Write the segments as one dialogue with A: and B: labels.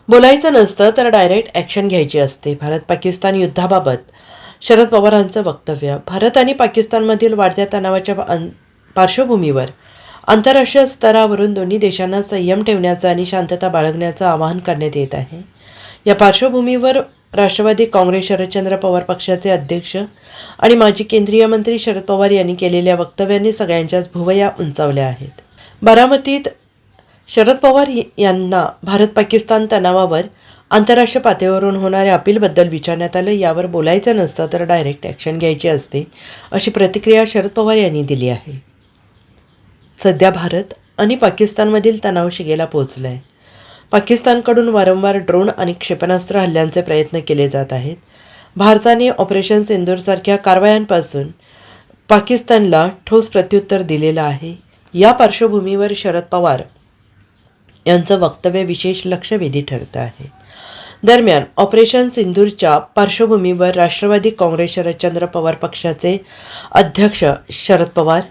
A: बोलायचं नसतं तर डायरेक्ट ॲक्शन घ्यायची असते. भारत पाकिस्तान युद्धाबाबत शरद पवारांचं वक्तव्य. भारत आणि पाकिस्तानमधील वाढत्या तणावाच्या पार्श्वभूमीवर आंतरराष्ट्रीय स्तरावरून दोन्ही देशांना संयम ठेवण्याचं आणि शांतता बाळगण्याचं आवाहन करण्यात येत आहे. या पार्श्वभूमीवर राष्ट्रवादी काँग्रेस शरदचंद्र पवार पक्षाचे अध्यक्ष आणि माजी केंद्रीय मंत्री शरद पवार यांनी केलेल्या वक्तव्यांनी सगळ्यांच्याच भुवया उंचावल्या आहेत. बारामतीत शरद पवार यांना भारत पाकिस्तान तणावावर आंतरराष्ट्रीय पातळीवरून होणाऱ्या अपीलबद्दल विचारण्यात आलं. यावर बोलायचं नसतं तर डायरेक्ट ॲक्शन घ्यायची असते, अशी प्रतिक्रिया शरद पवार यांनी दिली आहे. सध्या भारत आणि पाकिस्तानमधील तणाव शिगेला पोहोचला आहे. पाकिस्तानकडून वारंवार ड्रोन आणि क्षेपणास्त्र हल्ल्यांचे प्रयत्न केले जात आहेत. भारताने ऑपरेशन सिंदूरसारख्या कारवायांपासून पाकिस्तानला ठोस प्रत्युत्तर दिलेलं आहे. या पार्श्वभूमीवर शरद पवार यांचं वक्तव्य विशेष लक्षवेधी ठरतं आहे. दरम्यान ऑपरेशन सिंदूरच्या पार्श्वभूमीवर राष्ट्रवादी काँग्रेस शरदचंद्र पवार पक्षाचे अध्यक्ष शरद पवार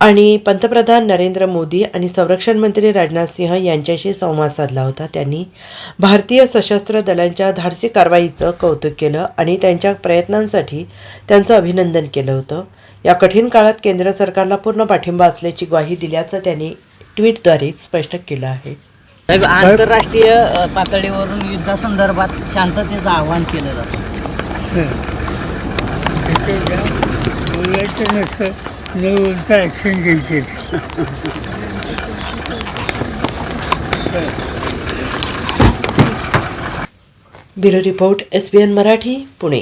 A: आणि पंतप्रधान नरेंद्र मोदी आणि संरक्षण मंत्री राजनाथ सिंह यांच्याशी संवाद साधला होता. त्यांनी भारतीय सशस्त्र दलांच्या धाडसी कारवाईचं कौतुक केलं आणि त्यांच्या प्रयत्नांसाठी त्यांचं अभिनंदन केलं होतं. या कठीण काळात केंद्र सरकारला पूर्ण पाठिंबा असल्याची ग्वाही दिल्याचं त्यांनी ट्विटद्वारे स्पष्ट केलं आहे.
B: आंतरराष्ट्रीय पातळीवरून युद्धासंदर्भात शांततेचं आवाहन केलं जातं.
C: बोलायचं नसतं न बोलता ॲक्शन घ्यायची.
A: Bureau report SBN Marathi, Pune.